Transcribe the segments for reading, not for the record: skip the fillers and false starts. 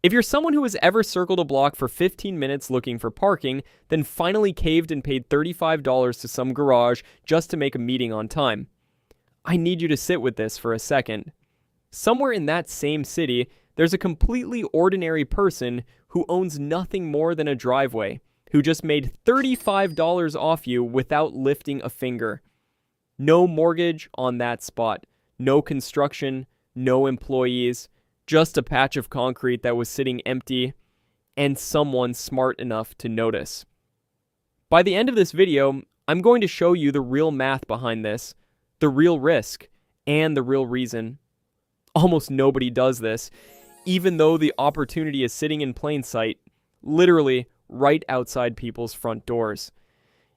If you're someone who has ever circled a block for 15 minutes looking for parking, then finally caved and paid $35 to some garage just to make a meeting on time, I need you to sit with this for a second. Somewhere in that same city, there's a completely ordinary person who owns nothing more than a driveway, who just made $35 off you without lifting a finger. No mortgage on that spot, no construction, no employees, just a patch of concrete that was sitting empty, and someone smart enough to notice. By the end of this video, I'm going to show you the real math behind this, the real risk, and the real reason. Almost nobody does this, even though the opportunity is sitting in plain sight, literally right outside people's front doors.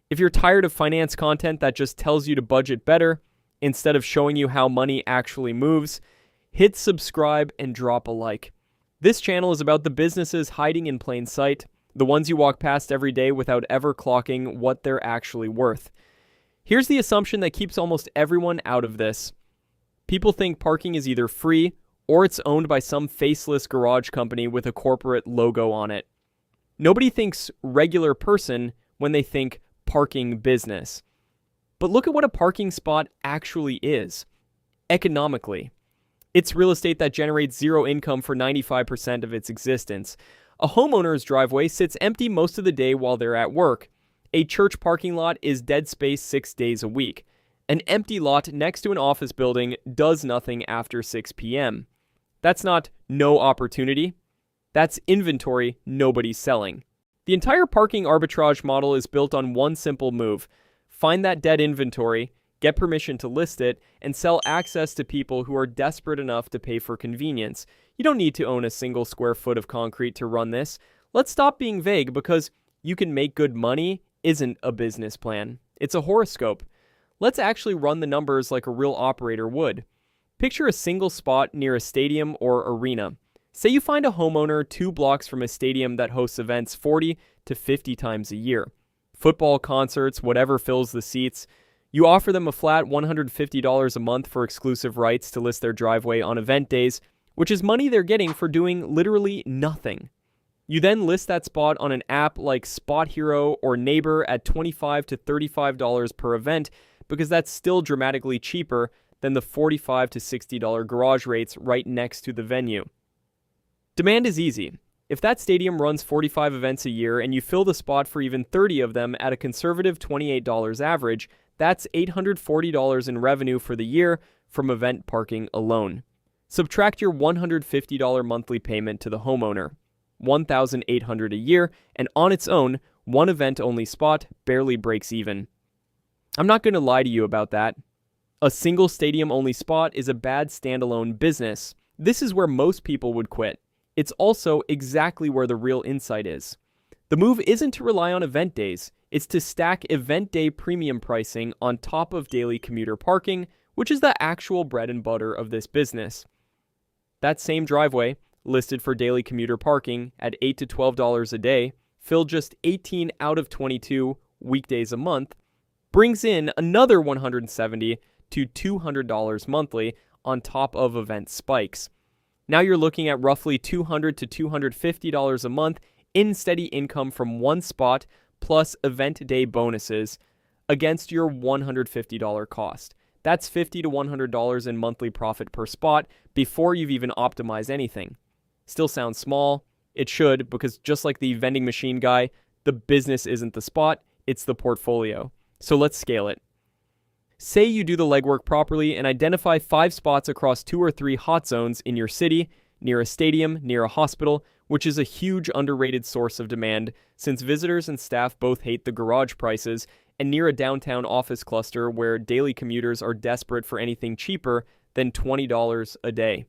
If you're tired of finance content that just tells you to budget better, instead of showing you how money actually moves, hit subscribe and drop a like. This channel is about the businesses hiding in plain sight, the ones you walk past every day without ever clocking what they're actually worth. Here's the assumption that keeps almost everyone out of this. People think parking is either free or it's owned by some faceless garage company with a corporate logo on it. Nobody thinks regular person when they think parking business. But look at what a parking spot actually is, economically. It's real estate that generates zero income for 95% of its existence. A homeowner's driveway sits empty most of the day while they're at work. A church parking lot is dead space 6 days a week. An empty lot next to an office building does nothing after 6 p.m. That's not no opportunity. That's inventory nobody's selling. The entire parking arbitrage model is built on one simple move. Find that dead inventory, get permission to list it, and sell access to people who are desperate enough to pay for convenience. You don't need to own a single square foot of concrete to run this. Let's stop being vague, because you can make good money isn't a business plan. It's a horoscope. Let's actually run the numbers like a real operator would. Picture a single spot near a stadium or arena. Say you find a homeowner 2 blocks from a stadium that hosts events 40 to 50 times a year. Football, concerts, whatever fills the seats. You offer them a flat $150 a month for exclusive rights to list their driveway on event days, which is money they're getting for doing literally nothing. You then list that spot on an app like Spot Hero or Neighbor at $25 to $35 per event, because that's still dramatically cheaper than the $45 to $60 garage rates right next to the venue. Demand is easy. If that stadium runs 45 events a year and you fill the spot for even 30 of them at a conservative $28 average, that's $840 in revenue for the year from event parking alone. Subtract your $150 monthly payment to the homeowner, $1,800 a year, and on its own, one event-only spot barely breaks even. I'm not going to lie to you about that. A single stadium-only spot is a bad standalone business. This is where most people would quit. It's also exactly where the real insight is. The move isn't to rely on event days. It's to stack event day premium pricing on top of daily commuter parking, which is the actual bread and butter of this business. That same driveway, listed for daily commuter parking at $8 to $12 a day, filled just 18 out of 22 weekdays a month, brings in another $170 to $200 monthly on top of event spikes. Now you're looking at roughly $200 to $250 a month in steady income from one spot plus event day bonuses against your $150 cost. That's $50 to $100 in monthly profit per spot before you've even optimized anything. Still sounds small. It should, because just like the vending machine guy, the business isn't the spot, it's the portfolio. So let's scale it. Say you do the legwork properly and identify 5 spots across 2 or 3 hot zones in your city, near a stadium, near a hospital, which is a huge underrated source of demand since visitors and staff both hate the garage prices, and near a downtown office cluster where daily commuters are desperate for anything cheaper than $20 a day.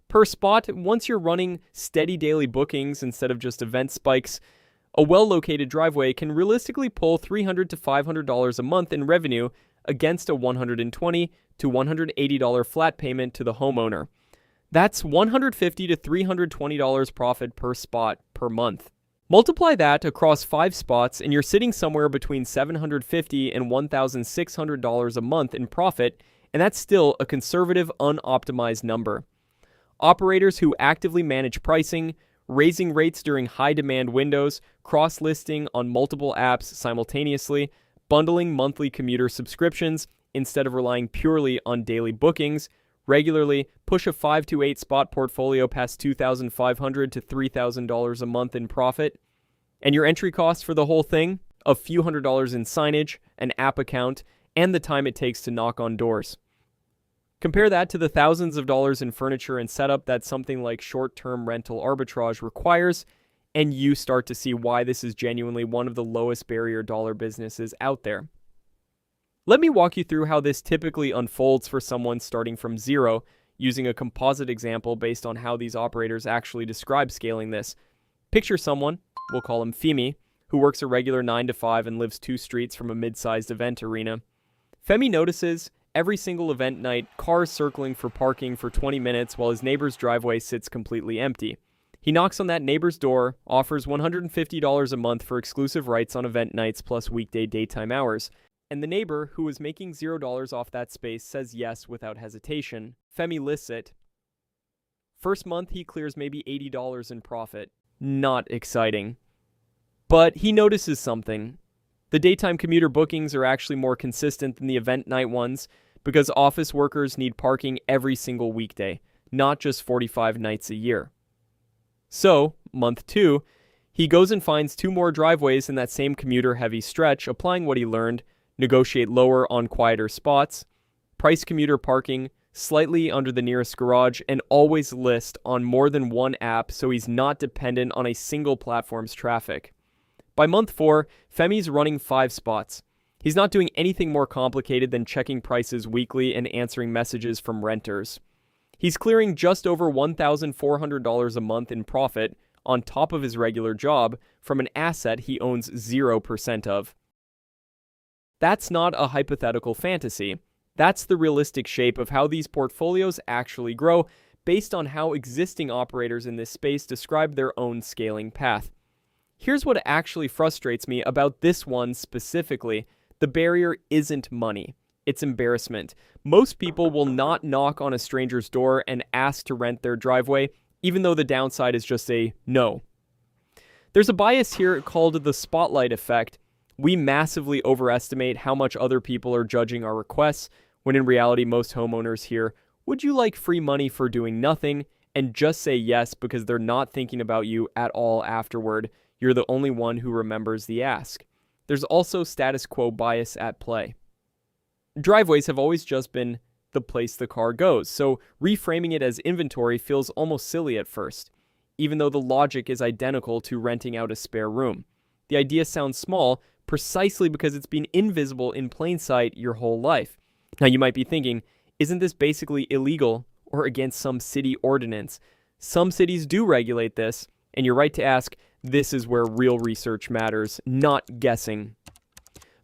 Per spot, once you're running steady daily bookings instead of just event spikes, a well-located driveway can realistically pull $300 to $500 a month in revenue against a $120 to $180 flat payment to the homeowner. That's $150 to $320 profit per spot per month. Multiply that across 5 spots and you're sitting somewhere between $750 and $1,600 a month in profit, and that's still a conservative, unoptimized number. Operators who actively manage pricing, raising rates during high-demand windows, cross-listing on multiple apps simultaneously, bundling monthly commuter subscriptions instead of relying purely on daily bookings, regularly push a 5 to 8 spot portfolio past $2,500 to $3,000 a month in profit, and your entry cost for the whole thing? A few $100s in signage, an app account, and the time it takes to knock on doors. Compare that to the thousands of dollars in furniture and setup that something like short-term rental arbitrage requires, and you start to see why this is genuinely one of the lowest barrier dollar businesses out there. Let me walk you through how this typically unfolds for someone starting from zero, using a composite example based on how these operators actually describe scaling this. Picture someone, we'll call him Femi, who works a regular 9 to 5 and lives 2 streets from a mid-sized event arena. Femi notices every single event night cars circling for parking for 20 minutes while his neighbor's driveway sits completely empty. He knocks on that neighbor's door, offers $150 a month for exclusive rights on event nights plus weekday daytime hours, and the neighbor, who is making $0 off that space, says yes without hesitation. Femi lists it. First month he clears maybe $80 in profit. Not exciting. But he notices something. The daytime commuter bookings are actually more consistent than the event night ones because office workers need parking every single weekday, not just 45 nights a year. So, month 2, he goes and finds 2 more driveways in that same commuter-heavy stretch, applying what he learned, negotiate lower on quieter spots, price commuter parking slightly under the nearest garage, and always list on more than one app so he's not dependent on a single platform's traffic. By month 4, Femi's running 5 spots. He's not doing anything more complicated than checking prices weekly and answering messages from renters. He's clearing just over $1,400 a month in profit on top of his regular job from an asset he owns 0% of. That's not a hypothetical fantasy. That's the realistic shape of how these portfolios actually grow based on how existing operators in this space describe their own scaling path. Here's what actually frustrates me about this one specifically. The barrier isn't money. It's embarrassment. Most people will not knock on a stranger's door and ask to rent their driveway, even though the downside is just a no. There's a bias here called the spotlight effect. We massively overestimate how much other people are judging our requests, when in reality most homeowners hear, "Would you like free money for doing nothing?" and just say yes because they're not thinking about you at all afterward. You're the only one who remembers the ask. There's also status quo bias at play. Driveways have always just been the place the car goes, so reframing it as inventory feels almost silly at first, even though the logic is identical to renting out a spare room. The idea sounds small precisely because it's been invisible in plain sight your whole life. Now you might be thinking, isn't this basically illegal or against some city ordinance? Some cities do regulate this, and you're right to ask. This is where real research matters, not guessing.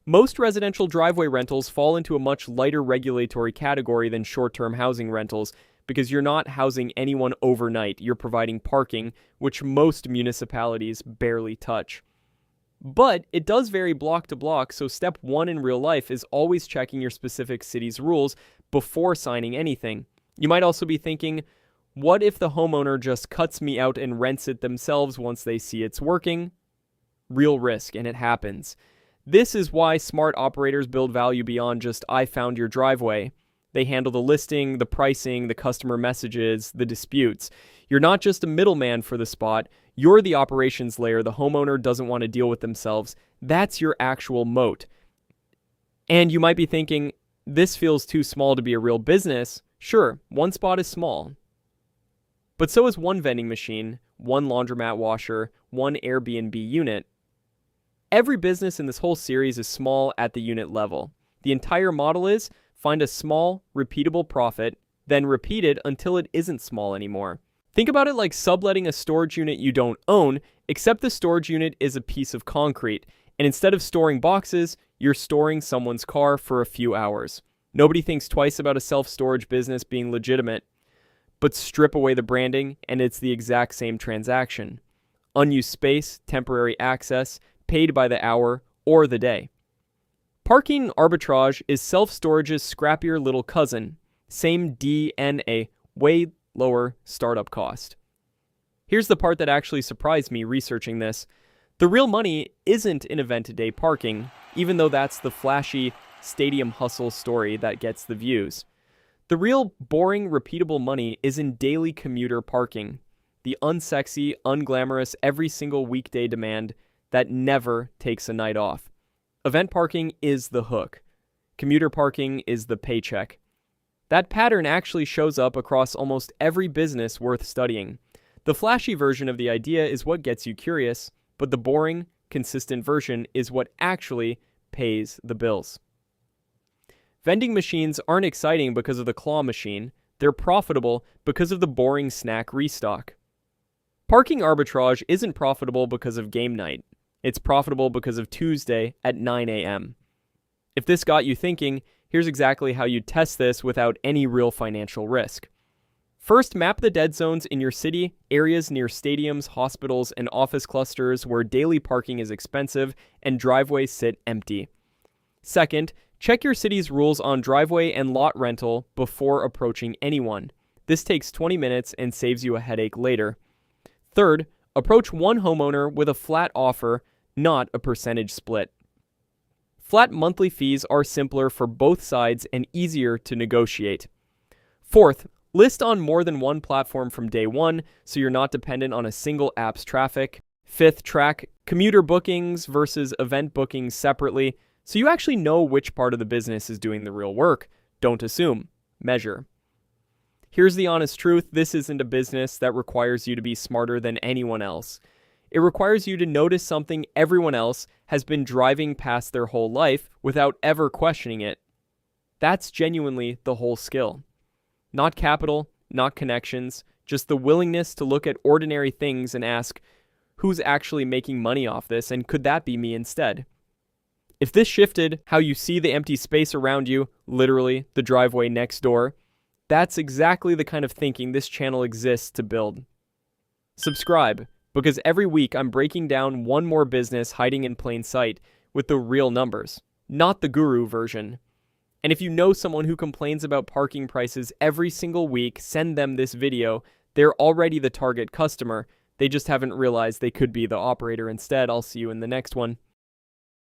Most residential driveway rentals fall into a much lighter regulatory category than short-term housing rentals because you're not housing anyone overnight. You're providing parking, which most municipalities barely touch. But it does vary block to block, so step 1 in real life is always checking your specific city's rules before signing anything. You might also be thinking, what if the homeowner just cuts me out and rents it themselves once they see it's working? Real risk, and it happens. This is why smart operators build value beyond just "I found your driveway." They handle the listing, the pricing, the customer messages, the disputes. You're not just a middleman for the spot, you're the operations layer the homeowner doesn't want to deal with themselves. That's your actual moat. And you might be thinking, this feels too small to be a real business. Sure, one spot is small. But so is one vending machine, one laundromat washer, one Airbnb unit. Every business in this whole series is small at the unit level. The entire model is find a small, repeatable profit, then repeat it until it isn't small anymore. Think about it like subletting a storage unit you don't own, except the storage unit is a piece of concrete, and instead of storing boxes, you're storing someone's car for a few hours. Nobody thinks twice about a self-storage business being legitimate. But strip away the branding, and it's the exact same transaction. Unused space, temporary access, paid by the hour or the day. Parking arbitrage is self-storage's scrappier little cousin. Same DNA, way lower startup cost. Here's the part that actually surprised me researching this. The real money isn't in event-a-day parking, even though that's the flashy stadium hustle story that gets the views. The real, boring, repeatable money is in daily commuter parking, the unsexy, unglamorous, every single weekday demand that never takes a night off. Event parking is the hook. Commuter parking is the paycheck. That pattern actually shows up across almost every business worth studying. The flashy version of the idea is what gets you curious, but the boring, consistent version is what actually pays the bills. Vending machines aren't exciting because of the claw machine. They're profitable because of the boring snack restock. Parking arbitrage isn't profitable because of game night. It's profitable because of Tuesday at 9 a.m. If this got you thinking, here's exactly how you test this without any real financial risk. First, map the dead zones in your city, areas near stadiums, hospitals, and office clusters where daily parking is expensive and driveways sit empty. Second, check your city's rules on driveway and lot rental before approaching anyone. This takes 20 minutes and saves you a headache later. Third, approach one homeowner with a flat offer, not a percentage split. Flat monthly fees are simpler for both sides and easier to negotiate. Fourth, list on more than one platform from day one so you're not dependent on a single app's traffic. Fifth, track commuter bookings versus event bookings separately so you actually know which part of the business is doing the real work. Don't assume. Measure. Here's the honest truth. This isn't a business that requires you to be smarter than anyone else. It requires you to notice something everyone else has been driving past their whole life without ever questioning it. That's genuinely the whole skill. Not capital, not connections, just the willingness to look at ordinary things and ask, who's actually making money off this, and could that be me instead? If this shifted how you see the empty space around you, literally the driveway next door, that's exactly the kind of thinking this channel exists to build. Subscribe, because every week I'm breaking down one more business hiding in plain sight with the real numbers, not the guru version. And if you know someone who complains about parking prices every single week, send them this video. They're already the target customer. They just haven't realized they could be the operator instead. I'll see you in the next one.